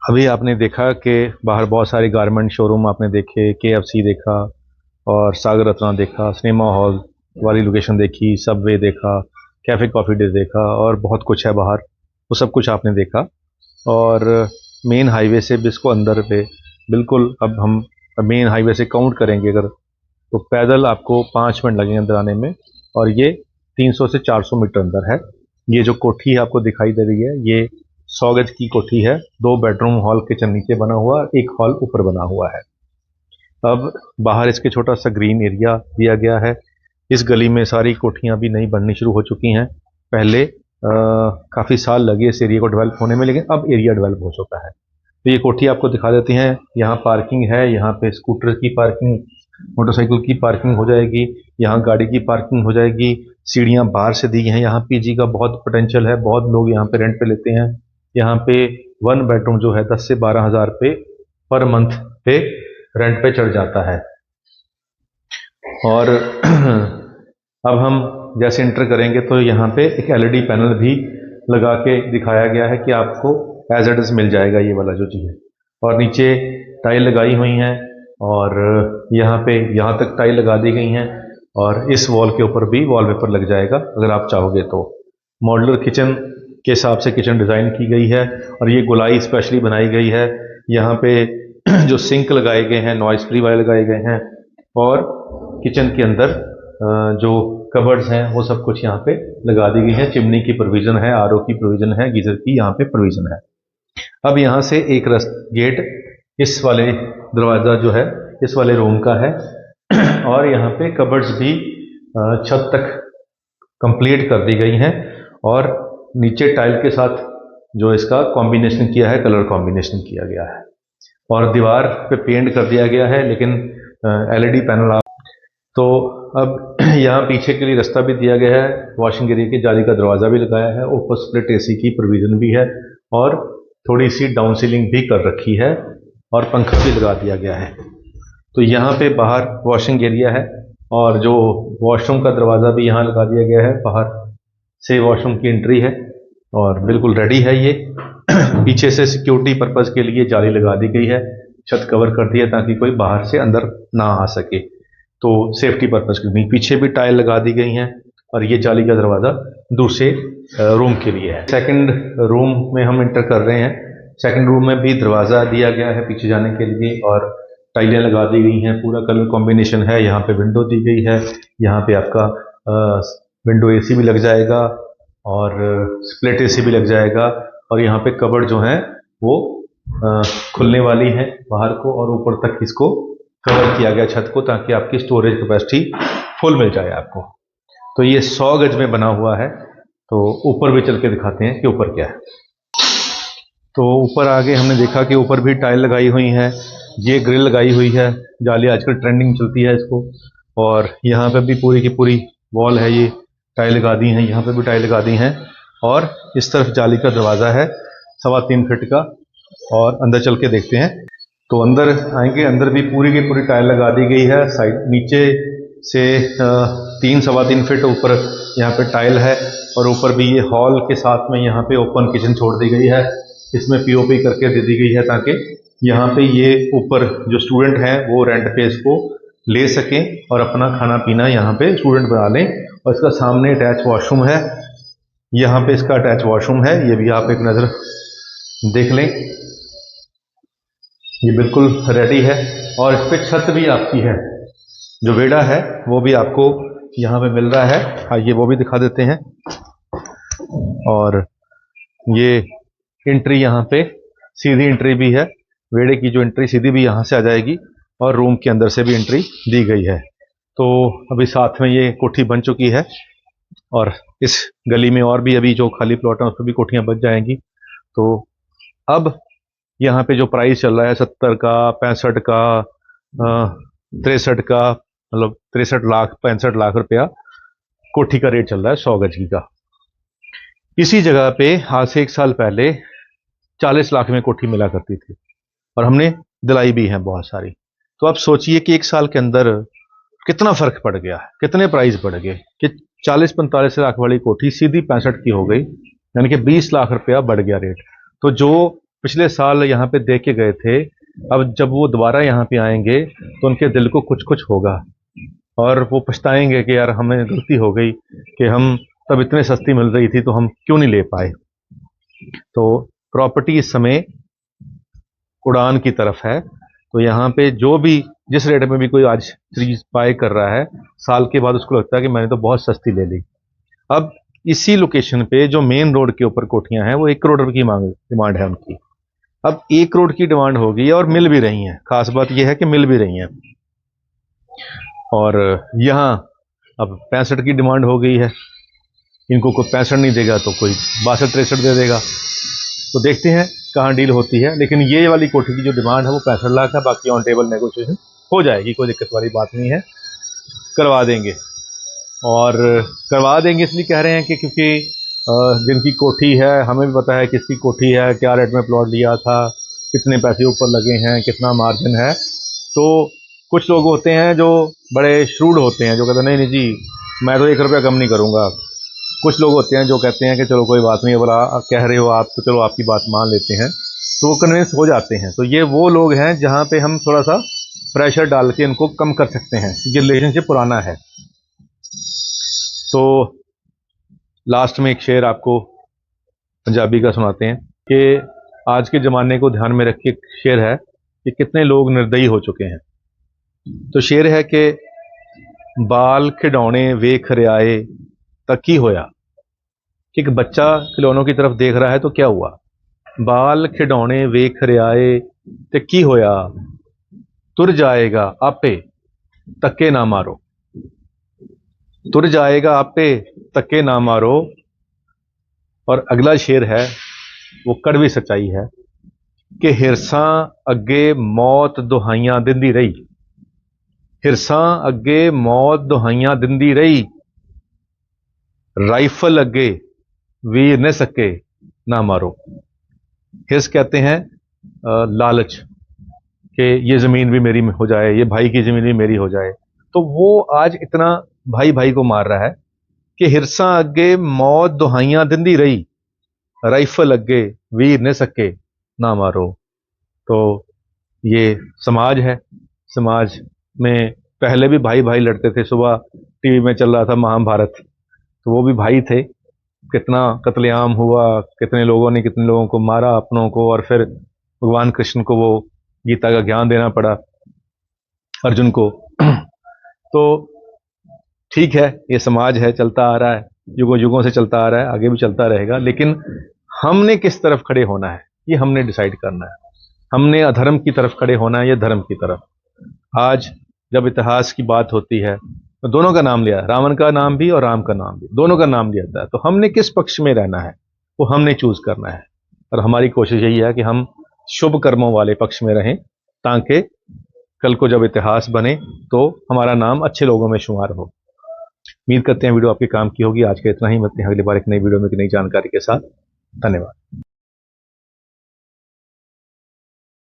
अभी आपने देखा कि बाहर बहुत सारे गारमेंट शोरूम आपने देखे, केएफसी देखा और सागर रत्ना देखा, सिनेमा हॉल वाली लोकेशन देखी, सबवे देखा, कैफ़े कॉफ़ी डे देखा और बहुत कुछ है बाहर, वो सब कुछ आपने देखा। और मेन हाईवे से भी इसको अंदर पे बिल्कुल, अब हम मेन हाईवे से काउंट करेंगे अगर, तो पैदल आपको 5 मिनट लगेंगे अंदर आने में। और ये 300 से 400 मीटर अंदर है। ये जो कोठी आपको दिखाई दे रही है, ये 100 गज की कोठी है। 2 बेडरूम, हॉल, किचन नीचे बना हुआ, एक हॉल ऊपर बना हुआ है। अब बाहर इसके छोटा सा ग्रीन एरिया दिया गया है। इस गली में सारी कोठियां भी नई बननी शुरू हो चुकी हैं। पहले काफ़ी साल लगे इस एरिया को डेवलप होने में, लेकिन अब एरिया डेवलप हो चुका है। तो ये कोठी आपको दिखा देती हैं। यहाँ पार्किंग है, यहाँ पे स्कूटर की पार्किंग, मोटरसाइकिल की पार्किंग हो जाएगी, यहाँ गाड़ी की पार्किंग हो जाएगी। सीढ़ियाँ बाहर से दी हैं। यहाँ पीजी का बहुत पोटेंशियल है, बहुत लोग यहाँ पे रेंट पे लेते हैं। यहाँ पे 1 बेडरूम जो है 10 से 12 हज़ार पे पर मंथ पे रेंट पे चढ़ जाता है। और अब हम जैसे इंटर करेंगे तो यहाँ पे एक एलईडी पैनल भी लगा के दिखाया गया है कि आपको एज इट इज मिल जाएगा ये वाला जो चीज़ है। और नीचे टाइल लगाई हुई हैं और यहाँ पे यहाँ तक टाइल लगा दी गई हैं। और इस वॉल के ऊपर भी वॉलपेपर लग जाएगा अगर आप चाहोगे तो। मॉड्यूलर किचन के हिसाब से किचन डिज़ाइन की गई है और ये गोलाई स्पेशली बनाई गई है। यहाँ पे जो सिंक लगाए गए हैं नॉइस फ्री वाले लगाए गए हैं। और किचन के अंदर जो कबर्ड्स हैं वो सब कुछ यहाँ पे लगा दी गई है। चिमनी की प्रोविज़न है, आरओ की प्रोविज़न है, गीज़र की यहाँ पे प्रोविज़न है। अब यहाँ से एक गेट इस वाले दरवाज़ा जो है इस वाले रूम का है। और यहाँ पे कबर्ड्स भी छत तक कंप्लीट कर दी गई हैं। और नीचे टाइल के साथ जो इसका कॉम्बिनेशन किया है, कलर कॉम्बिनेशन किया गया है। और दीवार पे पेंट कर दिया गया है, लेकिन एलईडी पैनल तो अब यहाँ पीछे के लिए रास्ता भी दिया गया है। वॉशिंग एरिया की जाली का दरवाज़ा भी लगाया है। ऊपर स्प्लिट एसी की प्रोविज़न भी है और थोड़ी सी डाउन सीलिंग भी कर रखी है और पंखा भी लगा दिया गया है। तो यहाँ पे बाहर वॉशिंग एरिया है और जो वॉशरूम का दरवाज़ा भी यहाँ लगा दिया गया है। बाहर से वॉशरूम की एंट्री है और बिल्कुल रेडी है ये। पीछे से सिक्योरिटी पर्पज़ के लिए जाली लगा दी गई है, छत कवर कर दी है ताकि कोई बाहर से अंदर ना आ सके। तो सेफ्टी पर्पज़ के लिए पीछे भी टाइल लगा दी गई हैं। और ये जाली का दरवाज़ा दूसरे रूम के लिए है। सेकंड रूम में हम इंटर कर रहे हैं। सेकंड रूम में भी दरवाज़ा दिया गया है पीछे जाने के लिए और टाइलें लगा दी गई हैं। पूरा कलर कॉम्बिनेशन है। यहाँ पे विंडो दी गई है। यहाँ पे आपका विंडो एसी भी लग जाएगा और स्प्लिट एसी भी लग जाएगा। और यहाँ पे कबर्ड जो है वो खुलने वाली है बाहर को और ऊपर तक इसको कवर किया गया छत को, ताकि आपकी स्टोरेज कैपेसिटी फुल मिल जाए आपको। तो ये 100 गज में बना हुआ है। तो ऊपर भी चल के दिखाते हैं कि ऊपर क्या है। तो ऊपर आगे हमने देखा कि ऊपर भी टाइल लगाई हुई है। ये ग्रिल लगाई हुई है, जाली आजकल ट्रेंडिंग चलती है इसको। और यहाँ पे भी पूरी की पूरी वॉल है, ये टाइल लगा दी हैं। यहाँ पे भी टाइल लगा दी हैं। और इस तरफ जाली का दरवाज़ा है 3.25 फीट का। और अंदर चल के देखते हैं। तो अंदर आएंगे, अंदर भी पूरी की पूरी टाइल लगा दी गई है। साइड नीचे से 3-3.25 फीट ऊपर यहाँ पे टाइल है। और ऊपर भी ये हॉल के साथ में यहाँ पे ओपन किचन छोड़ दी गई है। इसमें पीओपी करके दे दी गई है ताकि यहाँ पे ये ऊपर जो स्टूडेंट हैं वो रेंट पे इसको ले सकें और अपना खाना पीना यहाँ पे स्टूडेंट बना लें। और इसका सामने अटैच वॉशरूम है। यहाँ पे इसका अटैच वॉशरूम है, ये भी आप एक नज़र देख लें। ये बिल्कुल रेडी है। और इस पर छत भी आपकी है, जो वेड़ा है वो भी आपको यहाँ पे मिल रहा है। आइए वो भी दिखा देते हैं। और ये एंट्री यहाँ पे सीधी एंट्री भी है। वेड़े की जो एंट्री सीधी भी यहाँ से आ जाएगी और रूम के अंदर से भी एंट्री दी गई है। तो अभी साथ में ये कोठी बन चुकी है और इस गली में और भी अभी जो खाली प्लॉट है उस पर भी कोठियाँ बच जाएंगी। तो अब यहाँ पे जो प्राइस चल रहा है 70 का, 65 का, 63 का, मतलब 63 लाख 65 लाख रुपया कोठी का रेट चल रहा है 100 गज की का। इसी जगह पे आज से 1 साल पहले 40 लाख में कोठी मिला करती थी और हमने दिलाई भी है बहुत सारी। तो आप सोचिए कि 1 साल के अंदर कितना फर्क पड़ गया, कितने प्राइस बढ़ गए कि 40-45 लाख वाली कोठी सीधी 65 की हो गई, यानी कि 20 लाख रुपया बढ़ गया रेट। तो जो पिछले साल यहाँ पे देख के गए थे। अब जब वो दोबारा यहाँ पे आएंगे तो उनके दिल को कुछ कुछ होगा और वो पछताएंगे कि यार हमें गलती हो गई कि हम तब इतने सस्ती मिल रही थी तो हम क्यों नहीं ले पाए। तो प्रॉपर्टी इस समय उड़ान की तरफ है। तो यहाँ पे जो भी जिस रेट में भी कोई आज चीज बाय कर रहा है, साल के बाद उसको लगता है कि मैंने तो बहुत सस्ती ले ली। अब इसी लोकेशन पे जो मेन रोड के ऊपर कोठियां हैं वो 1 करोड़ रुपए की डिमांड है उनकी। अब 1 करोड़ की डिमांड हो गई है और मिल भी रही हैं। खास बात यह है कि मिल भी रही हैं। और यहाँ अब 65 की डिमांड हो गई है। इनको कोई 65 नहीं देगा तो कोई 62-63 दे देगा। तो देखते हैं कहाँ डील होती है। लेकिन ये वाली कोठी की जो डिमांड है वो 65 लाख है। बाकी ऑन टेबल नेगोशिएशन हो जाएगी, कोई दिक्कत वाली बात नहीं है, करवा देंगे। और करवा देंगे इसलिए कह रहे हैं कि क्योंकि जिनकी कोठी है, हमें भी पता है किसकी कोठी है, क्या रेट में प्लॉट लिया था, कितने पैसे ऊपर लगे हैं, कितना मार्जिन है। तो कुछ लोग होते हैं जो बड़े श्रूड होते हैं, जो कहते हैं नहीं नहीं जी मैं तो 1 रुपया कम नहीं करूँगा। कुछ लोग होते हैं जो कहते हैं कि चलो कोई बात नहीं, बोला कह रहे हो आप तो चलो आपकी बात मान लेते हैं, तो वो कन्विंस हो जाते हैं। तो ये वो लोग हैं जहाँ पे हम थोड़ा सा प्रेशर डाल के इनको कम कर सकते हैं। ये रिलेशनशिप पुराना है। तो लास्ट में एक शेर आपको पंजाबी का सुनाते हैं कि आज के ज़माने को ध्यान में रख के एक शेर है कि कितने लोग निर्दयी हो चुके हैं। तो शेर है कि बाल खिडौने वेख रियाए तक की होया। कि एक बच्चा खिलौनों की तरफ देख रहा है तो क्या हुआ। बाल खिडौने वेख रियाए ते की होया, तुर जाएगा आपे तक्के ना मारो। तुर जाएगा आपे तक्के ना मारो। और अगला शेर है वो कड़वी सच्चाई है कि हिरसां अगे मौत दुहाइयां दिंदी रही। हिरसां अगे मौत दुहाइयां दिंदी रही, राइफल अगे वीर ने सके ना मारो। हिर्स कहते हैं लालच, कि ये ज़मीन भी मेरी हो जाए, ये भाई की ज़मीन भी मेरी हो जाए। तो वो आज इतना भाई भाई को मार रहा है कि हिरसा अगे मौत दुहाइयां दिंदी रही, राइफल अगे वीर ने सके ना मारो। तो ये समाज है। समाज में पहले भी भाई भाई लड़ते थे। सुबह टीवी में चल रहा था महाभारत, तो वो भी भाई थे। कितना कत्लेआम हुआ, कितने लोगों ने कितने लोगों को मारा अपनों को, और फिर भगवान कृष्ण को वो गीता का ज्ञान देना पड़ा अर्जुन को। तो ठीक है, ये समाज है, चलता आ रहा है, युगों युगों से चलता आ रहा है, आगे भी चलता रहेगा। लेकिन हमने किस तरफ खड़े होना है ये हमने डिसाइड करना है। हमने अधर्म की तरफ खड़े होना है या धर्म की तरफ। आज जब इतिहास की बात होती है तो दोनों का नाम लिया, रावण का नाम भी और राम का नाम भी, दोनों का नाम लिया जाता है। तो हमने किस पक्ष में रहना है वो हमने चूज करना है। और हमारी कोशिश यही है कि हम शुभ कर्मों वाले पक्ष में रहें, ताकि कल को जब इतिहास बने तो हमारा नाम अच्छे लोगों में शुमार हो। उम्मीद करते हैं वीडियो आपके काम की होगी। आज के इतना ही, मिलते हैं अगली बार एक नई वीडियो में एक नई जानकारी के साथ। धन्यवाद।